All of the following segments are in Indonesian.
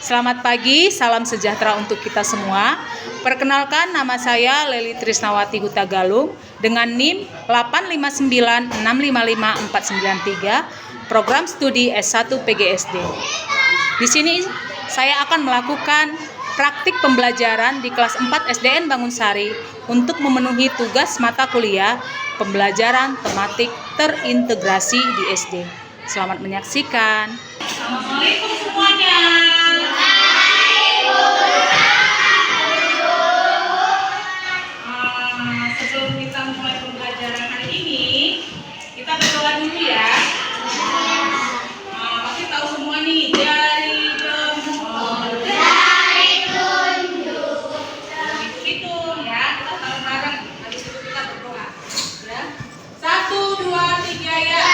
Selamat pagi, salam sejahtera untuk kita semua. Perkenalkan, nama saya Leli Trisnawati Hutagalung dengan NIM 859655493, program studi S1 PGSD. Di sini saya akan melakukan praktik pembelajaran di kelas 4 SDN Bangunsari untuk memenuhi tugas mata kuliah pembelajaran tematik terintegrasi di SD. Selamat menyaksikan. Assalamualaikum semuanya. Sebelum kita mulai pembelajaran hari ini, kita berdoa dulu ya. Pasti tahu semua nih, jari jempol, jari tunjuk, hitung ya, kita tahu bareng. Habis itu kita berdoa ya. 1, 2, 3 ya.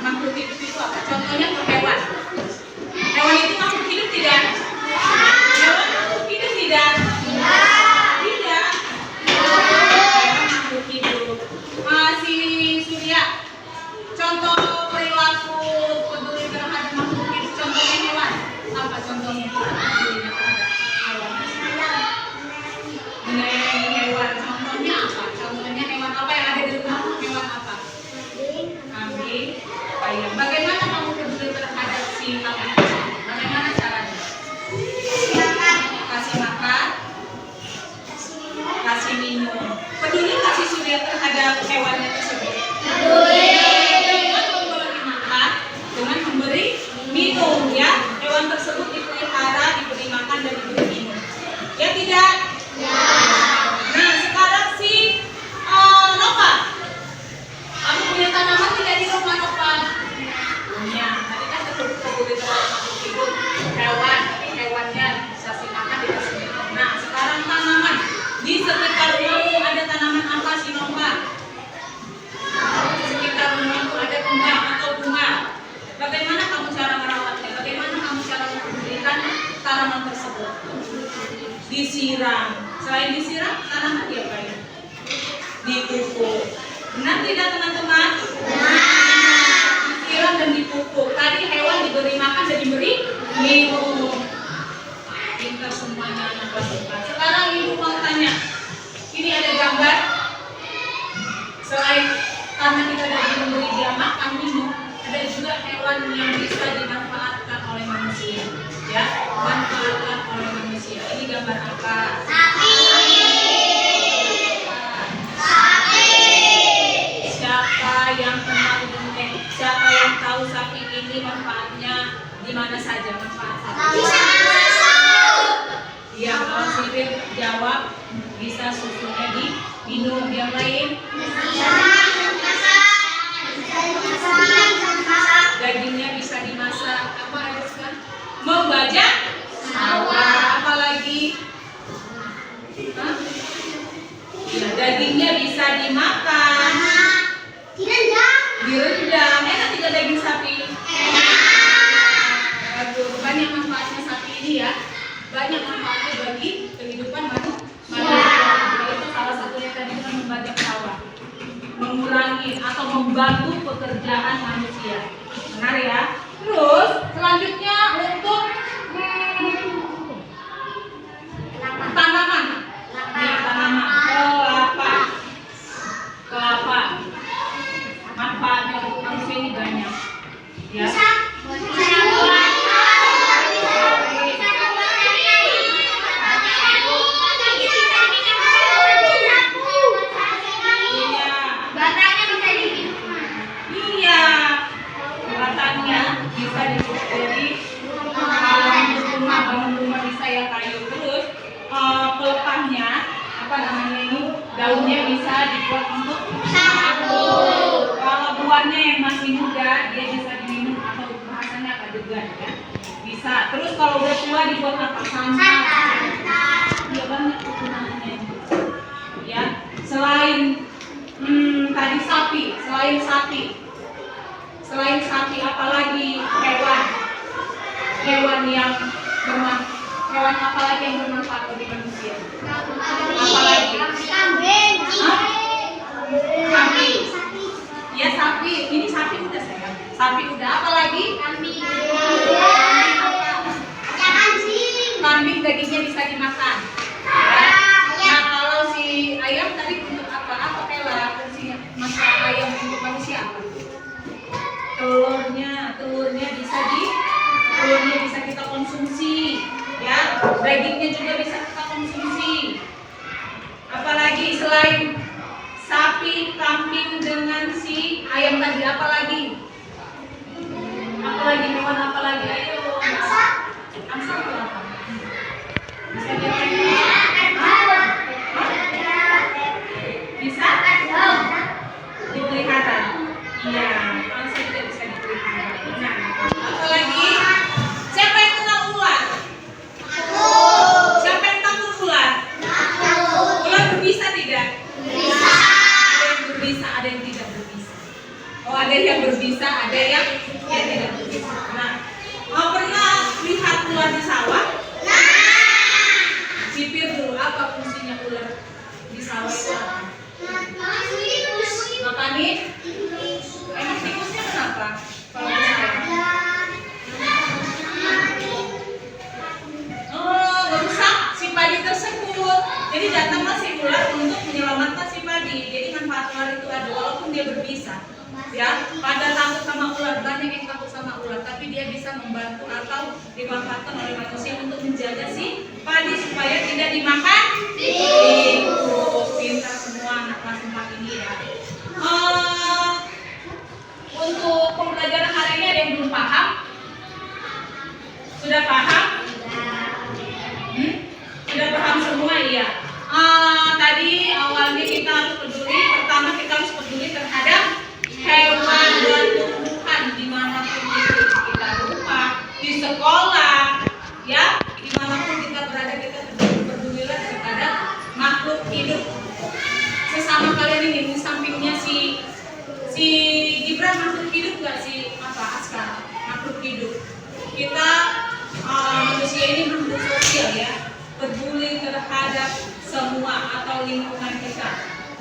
makhluk hidup itu apa? Contohnya ke hewan. Hewan itu makhluk hidup tidak? Hewan makhluk hidup tidak? Tidak. Hewan makhluk hidup. Masih Surya. Contoh perilaku peduli terhadap makhluk hidup. Contohnya hewan. Apa contohnya? Pedulinya terhadap hewan. Menyayangi hewan. Contohnya apa? Contohnya hewan apa yang ada di rumah? Hewan apa? Kambing, ayam. Bagaimana kamu peduli terhadap si kambing? Bagaimana caranya? Kasih makan, kasih minum. Peduli kasih Surya terhadap hewannya tersebut? Peduli. Dengan memberi makan, dengan memberi minum, ya. Hewan tersebut dipelihara, diberi makan dan diberi minum. Ya tidak? Ya. Nah, sekarang si Nova. Kamu punya tanaman tidak di rumah, Nova? Punya. Tadi kan peduli terhadap makhluk hidup, hewan, tapi hewannya bisa si makan, dikasih minum. Nah, sekarang tanaman. Di sekitar rumahmu ada tanaman apa sih, Nova? Di sekitar rumahmu ada kembang atau bunga. Bagaimana kamu cara merawatnya? Bagaimana kamu cara mempedulikan tanaman tersebut? Disiram. Selain disiram, tanaman diapain? Dipupuk. Benar tidak, teman-teman? Disiram dan dipupuk. Tadi hewan diberi makan dan diberi minum. Pintar semuanya anak kelas 4. Sekarang ibu mau tanya. Ini ada gambar. Selain karena kita tadi memberi dia makan, minum, ada juga hewan yang bisa dimanfaatkan oleh manusia. Ya, manfaatkan oleh manusia. Ini gambar apa? Siapa yang kenal dengan siapa yang tahu sapi ini manfaatnya di mana saja manfaat sapi? Iya, kalau sipir jawab bisa susunya diminum. Yang lain? Dagingnya bisa dimasak. Apa ada sekarang? Membajak sawah. Apalagi? Ya, dagingnya bisa dimakan. Direndam. Enak tidak daging sapi? Aduh, banyak manfaatnya sapi ini ya. Banyak manfaatnya bagi kehidupan manusia. Itu salah satunya tadi dengan membajak sawah, mengurangi atau membantu pekerjaan manusia. Benar ya? Terus selanjutnya untuk tanaman. Nih, tanaman kelapa. Manfaatnya untuk manusia ini banyak. Ya. Bisa dibuat dari bangun rumah bisa ya, kayu. Terus pelepahnya apa namanya ini, daunnya bisa dibuat untuk sabun. Kalau buahnya yang masih muda dia bisa diminum atau bahasanya apa, degan ya, bisa. Terus kalau udah tua dibuat apa, santan. Ya, banyak kegunaannya ya. Selain tadi sapi, selain sapi apalagi hewan yang hewan apalagi yang bermanfaat bagi manusia? Apalagi? Kambing. Ya, sapi. Ini sapi udah sayang. Sapi udah. Apalagi? Kambing dagingnya bisa dimakan. Ya. Nah, kalau si ayam tadi untuk apa? Apa Ella fungsinya? Masak ayam untuk manusia apa? Telurnya bisa kita konsumsi, ya. Dagingnya juga bisa kita konsumsi. Apalagi selain sapi, kambing dengan si ayam tadi, apalagi hewan apalagi? Ayo. Angsa itu apa? Bisa tidak banyak yang takut sama ular, tapi dia bisa membantu atau dimanfaatkan oleh manusia untuk menjaga si padi supaya tidak dimakan tikus. Pintar semua anak kelas 4 ini ya. Untuk pembelajaran hari ini ada yang belum paham? Sudah paham? Sudah paham semua ya? Tadi awalnya kita harus peduli, pertama kita harus peduli terhadap hewan dan tumbuhan dimanapun itu, kita rumah, di sekolah, ya, dimanapun kita berada kita pedulilah terhadap makhluk hidup sesama kalian ini. Di sampingnya si Gibran makhluk hidup nggak sih Askar? Makhluk hidup. Kita manusia ini makhluk sosial ya, peduli terhadap semua atau lingkungan kita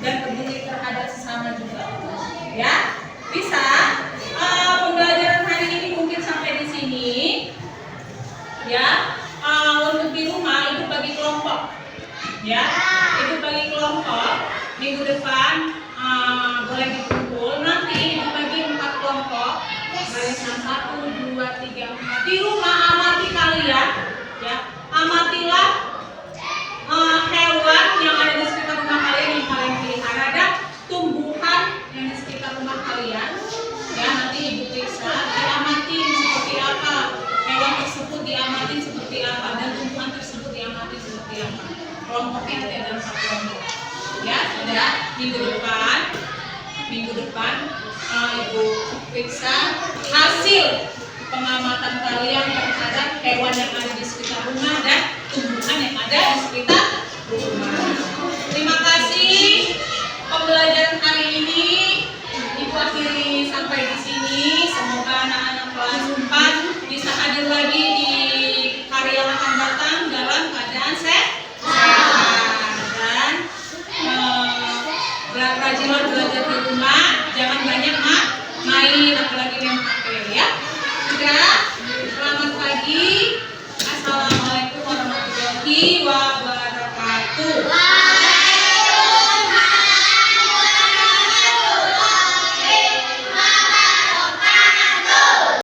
dan peduli terhadap sesama juga ya. Bisa pembelajaran hari ini mungkin sampai di sini ya. Untuk di rumah itu bagi kelompok ya, itu bagi kelompok. Minggu depan boleh dikumpul, nanti dibagi 4 kelompok, barisan 1, 2, 3, 4. Di rumah amati kalian ya, amatilah hewan yang ada di sekitar rumah kalian yang kalian pelihara dan tumbuhan yang di sekitar rumah kalian ya. Nanti ibu periksa, diamatin seperti apa hewan tersebut, diamatin seperti apa, dan tumbuhan tersebut diamatin seperti apa. Kelompoknya nanti ada 4 kelompok ya. Sudah minggu depan ibu periksa hasil pengamatan kalian terhadap hewan yang ada di sekitar rumah dan tumbuhan yang ada di sekitar rumah. Terima kasih pembelajaran hari ini. Ibu akhiri sampai di sini. Semoga anak-anak kelas 4 bisa hadir lagi di hari yang akan datang dalam keadaan sehat dan rajinlah belajar di rumah. Jangan banyak main, apalagi